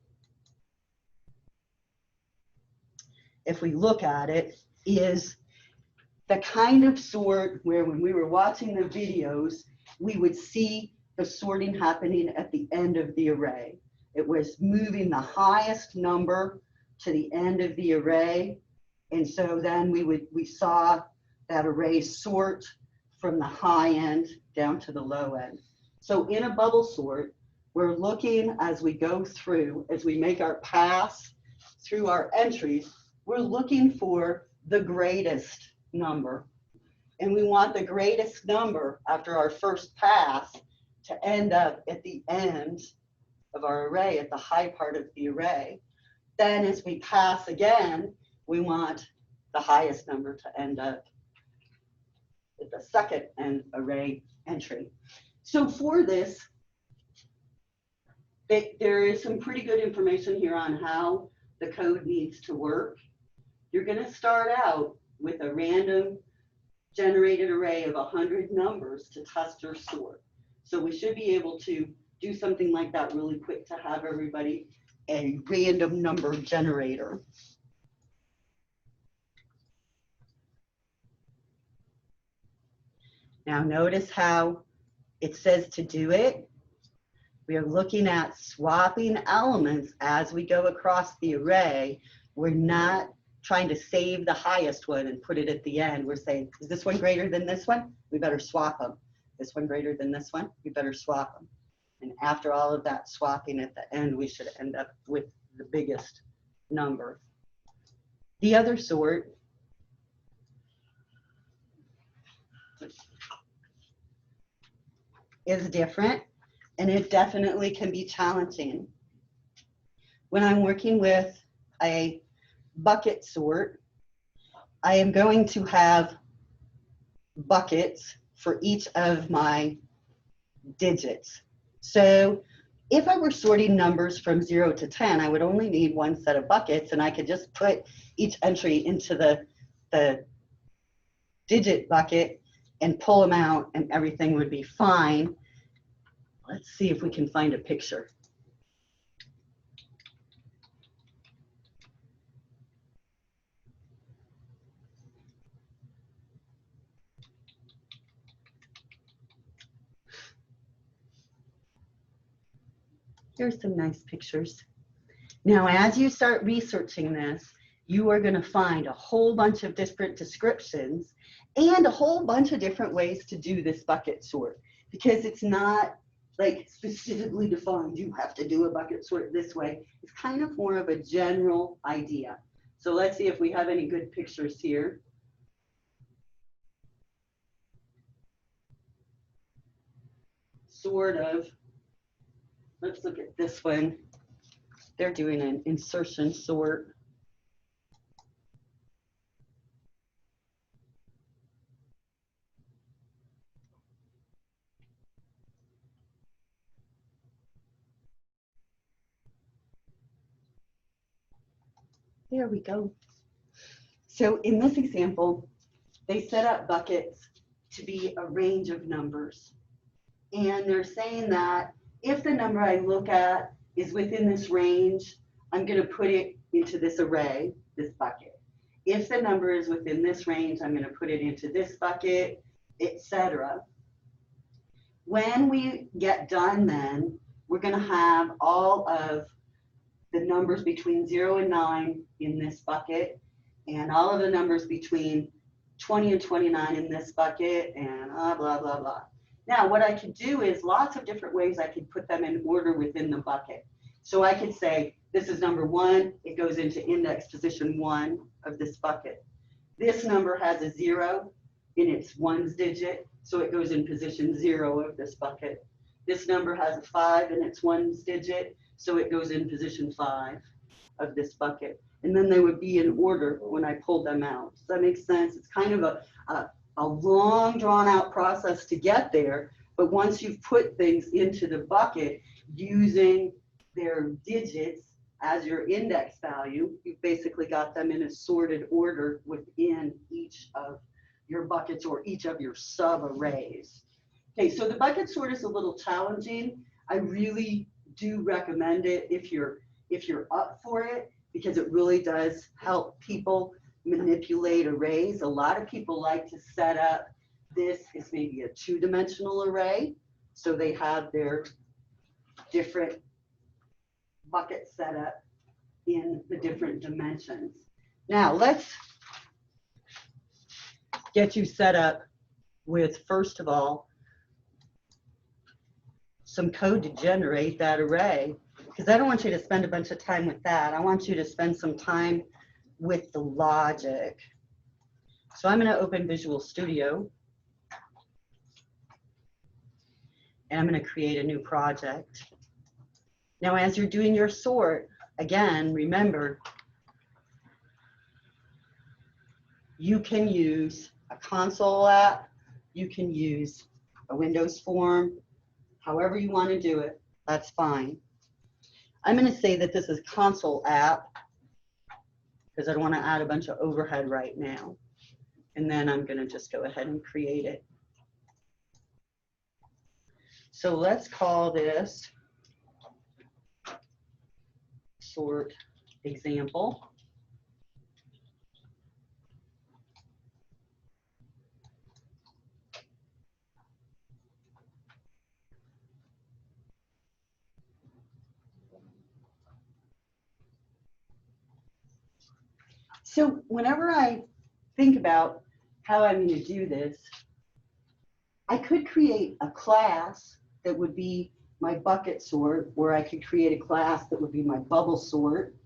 if we look at it, is the kind of sort where when we were watching the videos, we would see the sorting happening at the end of the array. It was moving the highest number to the end of the array. And so then we saw that array sort from the high end down to the low end. So in a bubble sort, we're looking as we go through, as we make our pass through our entries, we're looking for the greatest number. And we want the greatest number after our first pass to end up at the end of our array, at the high part of the array. Then as we pass again, we want the highest number to end up at the second end array entry. So for this, there is some pretty good information here on how the code needs to work. You're going to start out with a random generated array of 100 numbers to test your sort. So we should be able to do something like that really quick to have everybody a random number generator. Now notice how it says to do it. We are looking at swapping elements as we go across the array. We're not trying to save the highest one and put it at the end. We're saying, is this one greater than this one? We better swap them. This one greater than this one? We better swap them. And after all of that swapping at the end, we should end up with the biggest number. The other sort is different, and it definitely can be challenging. When I'm working with a bucket sort, I am going to have buckets for each of my digits. So if I were sorting numbers from 0 to 10, I would only need one set of buckets, and I could just put each entry into the digit bucket and pull them out, and everything would be fine. Let's see if we can find a picture. Here's some nice pictures. Now, as you start researching this, you are going to find a whole bunch of different descriptions and a whole bunch of different ways to do this bucket sort, because it's not like specifically defined, you have to do a bucket sort this way. It's kind of more of a general idea. So let's see if we have any good pictures here. Sort of. Let's look at this one. They're doing an insertion sort. There we go. So in this example, they set up buckets to be a range of numbers. And they're saying that if the number I look at is within this range, I'm going to put it into this array, this bucket. If the number is within this range, I'm going to put it into this bucket, etc. When we get done then, we're going to have all of the numbers between 0 and 9 in this bucket, and all of the numbers between 20 and 29 in this bucket, and blah, blah, blah. Now, what I could do is lots of different ways I could put them in order within the bucket. So I could say, this is number 1, it goes into index position 1 of this bucket. This number has a 0 in its ones digit, so it goes in position 0 of this bucket. This number has a 5 in its ones digit, so it goes in position 5 of this bucket. And then they would be in order when I pulled them out. Does that make sense? It's kind of a long drawn out process to get there, but once you've put things into the bucket using their digits as your index value, you've basically got them in a sorted order within each of your buckets or each of your sub-arrays. Okay, so the bucket sort is a little challenging. I really do recommend it if you're up for it, because it really does help people manipulate arrays. A lot of people like to set up this as maybe a two-dimensional array, so they have their different buckets set up in the different dimensions. Now let's get you set up with, first of all, some code to generate that array, because I don't want you to spend a bunch of time with that. I want you to spend some time with the logic. So I'm going to open Visual Studio, and I'm going to create a new project. Now, as you're doing your sort, again, remember, you can use a console app, you can use a Windows form, however you want to do it, that's fine. I'm going to say that this is console app because I don't want to add a bunch of overhead right now. And then I'm going to just go ahead and create it. So let's call this sort example. So whenever I think about how I'm going to do this, I could create a class that would be my bucket sort, or I could create a class that would be my bubble sort,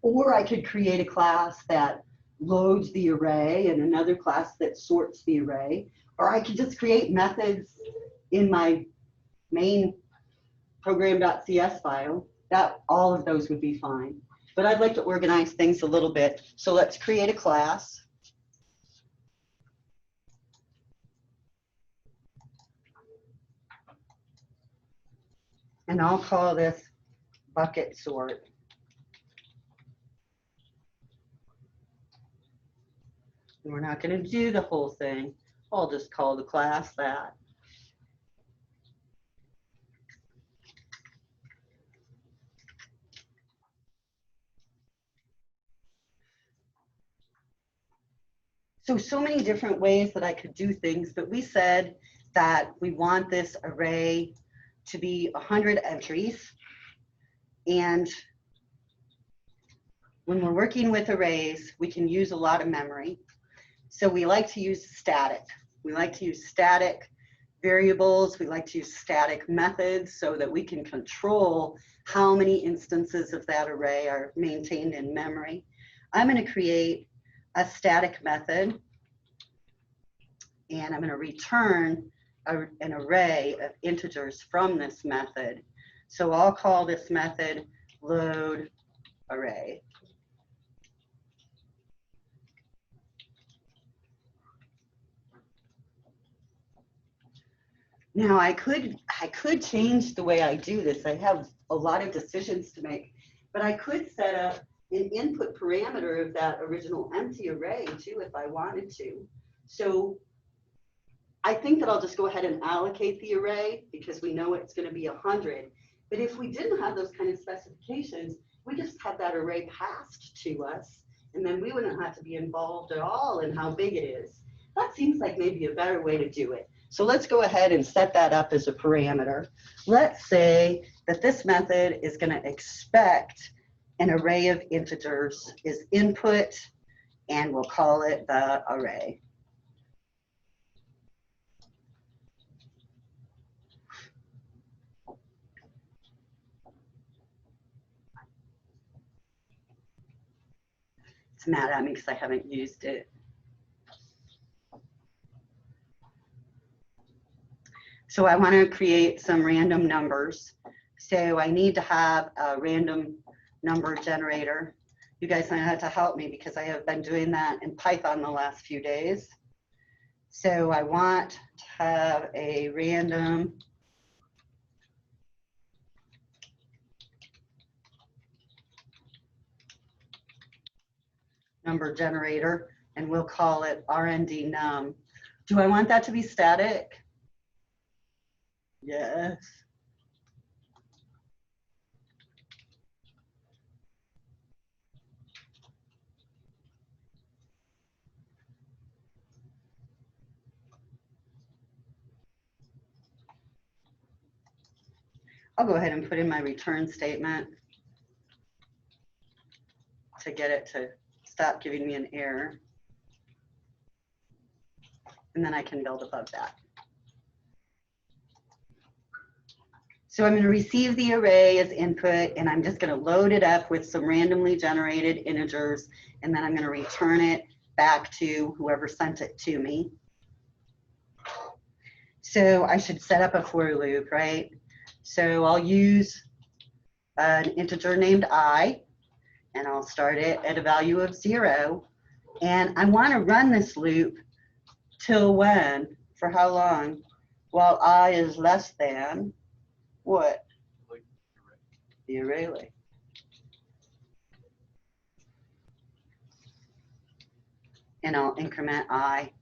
or I could create a class that loads the array and another class that sorts the array, or I could just create methods in my main program.cs file. That all of those would be fine. But I'd like to organize things a little bit. So let's create a class. And I'll call this bucket sort. And we're not going to do the whole thing. I'll just call the class that. So many different ways that I could do things, but we said that we want this array to be 100 entries. And when we're working with arrays, we can use a lot of memory. So we like to use static. We like to use static variables. We like to use static methods so that we can control how many instances of that array are maintained in memory. I'm going to create a static method, and I'm going to return an array of integers from this method. So I'll call this method load array. Now I could change the way I do this. I have a lot of decisions to make, but I could set up an input parameter of that original empty array too if I wanted to. So I think that I'll just go ahead and allocate the array because we know it's going to be 100. But if we didn't have those kind of specifications, we just had that array passed to us, and then we wouldn't have to be involved at all in how big it is. That seems like maybe a better way to do it. So let's go ahead and set that up as a parameter. Let's say that this method is going to expect an array of integers is input, and we'll call it the array. It's mad at me because I haven't used it. So I want to create some random numbers. So I need to have a random number generator. You guys might have to help me because I have been doing that in Python the last few days. So I want to have a random number generator, and we'll call it RND num. Do I want that to be static? Yes. I'll go ahead and put in my return statement to get it to stop giving me an error. And then I can build above that. So I'm going to receive the array as input, and I'm just going to load it up with some randomly generated integers, and then I'm going to return it back to whoever sent it to me. So I should set up a for loop, right? So I'll use an integer named I, and I'll start it at a value of 0. And I want to run this loop till when? For how long? While I is less than what? The Arraylist. And I'll increment I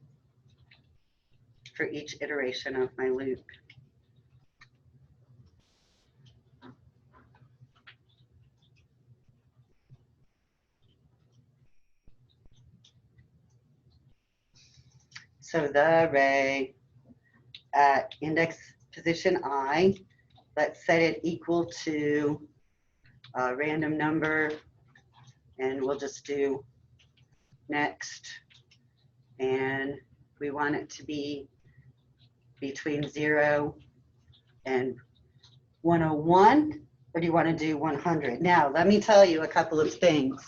for each iteration of my loop. So the array at index position I, let's set it equal to a random number, and we'll just do next. And we want it to be between 0 and 101, or do you want to do 100? Now, let me tell you a couple of things.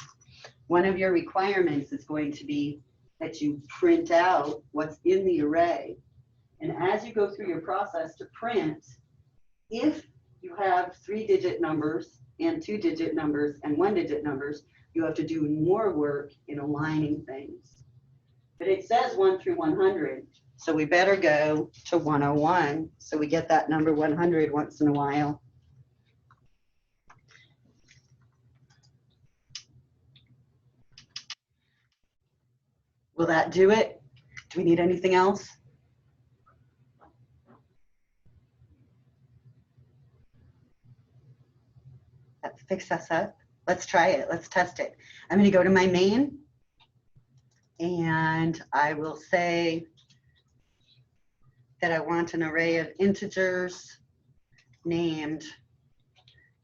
One of your requirements is going to be that you print out what's in the array. And as you go through your process to print, if you have 3-digit numbers and 2-digit numbers and 1-digit numbers, you have to do more work in aligning things. But it says 1 through 100, so we better go to 101, so we get that number 100 once in a while. Will that do it? Do we need anything else? That fix us up. Let's try it. Let's test it. I'm going to go to my main, and I will say that I want an array of integers named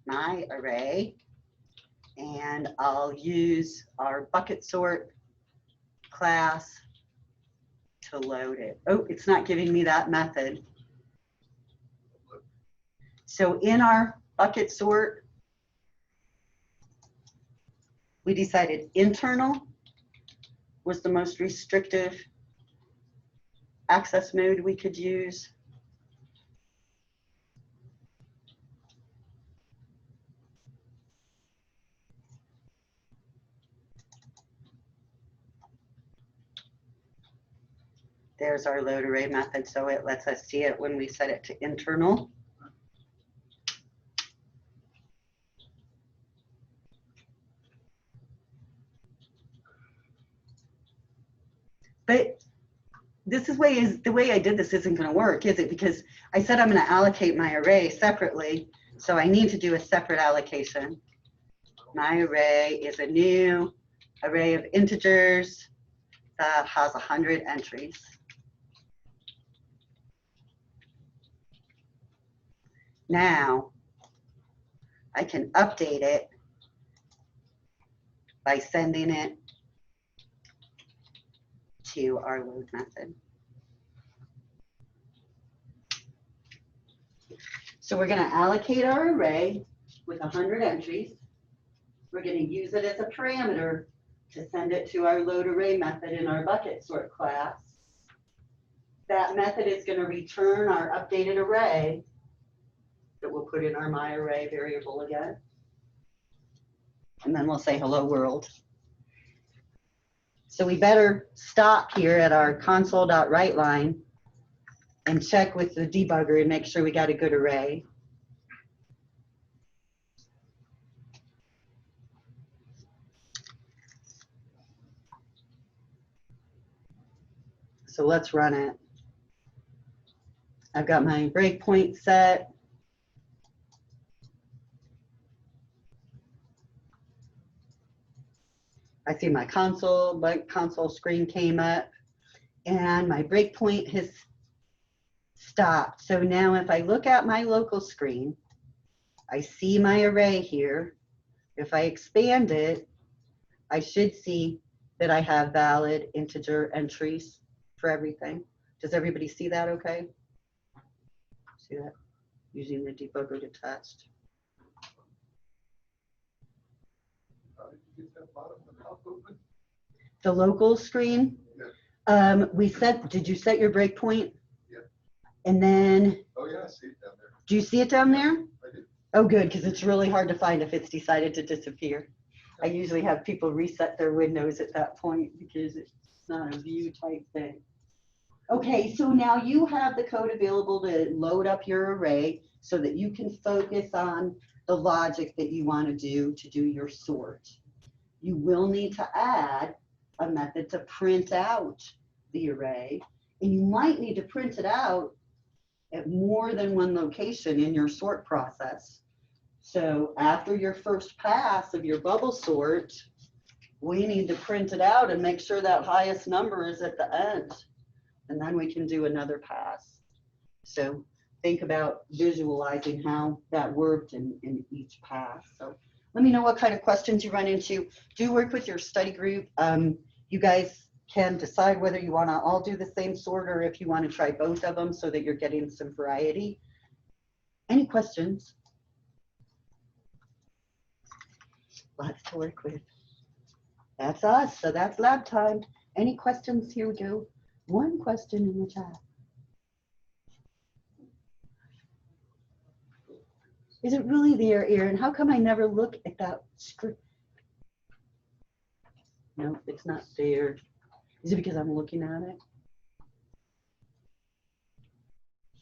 my array, and I'll use our bucket sort class to load it. Oh, it's not giving me that method. So in our bucket sort, we decided internal was the most restrictive access mode we could use. There's our load array method, so it lets us see it when we set it to internal. But this is the way I did this isn't going to work, is it? Because I said I'm going to allocate my array separately, so I need to do a separate allocation. My array is a new array of integers that has 100 entries. Now, I can update it by sending it to our load method. So we're going to allocate our array with 100 entries. We're going to use it as a parameter to send it to our load array method in our bucket sort class. That method is going to return our updated array that we'll put in our my array variable again. And then we'll say hello world. So we better stop here at our console.write line and check with the debugger and make sure we got a good array. So let's run it. I've got my breakpoint set. I see my console screen came up, and my breakpoint has stopped. So now if I look at my local screen, I see my array here. If I expand it, I should see that I have valid integer entries for everything. Does everybody see that okay? See that? Using the debugger to test. Did you get that bottom of the top open? The local screen, did you set your breakpoint? Yeah. And then, Oh, yeah, I see it down there. do you see it down there? I did. Oh, good, because it's really hard to find if it's decided to disappear. I usually have people reset their windows at that point because it's not a view type thing. Okay, so now you have the code available to load up your array so that you can focus on the logic that you want to do your sort. You will need to add a method to print out the array, and you might need to print it out at more than one location in your sort process. So after your first pass of your bubble sort, we need to print it out and make sure that highest number is at the end. And then we can do another pass. So think about visualizing how that worked in each pass. So let me know what kind of questions you run into. Do work with your study group. You guys can decide whether you want to all do the same sort or if you want to try both of them so that you're getting some variety. Any questions? Lots to work with. That's us, so that's lab time. Any questions? Here we go. One question in the chat. Is it really there, Aaron? How come I never look at that script? No, it's not there. Is it because I'm looking at it?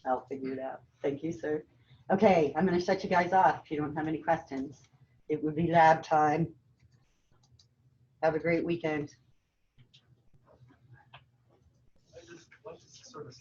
I'll figure it out. Thank you, sir. Okay, I'm going to shut you guys off if you don't have any questions. It would be lab time. Have a great weekend. I just want to sort of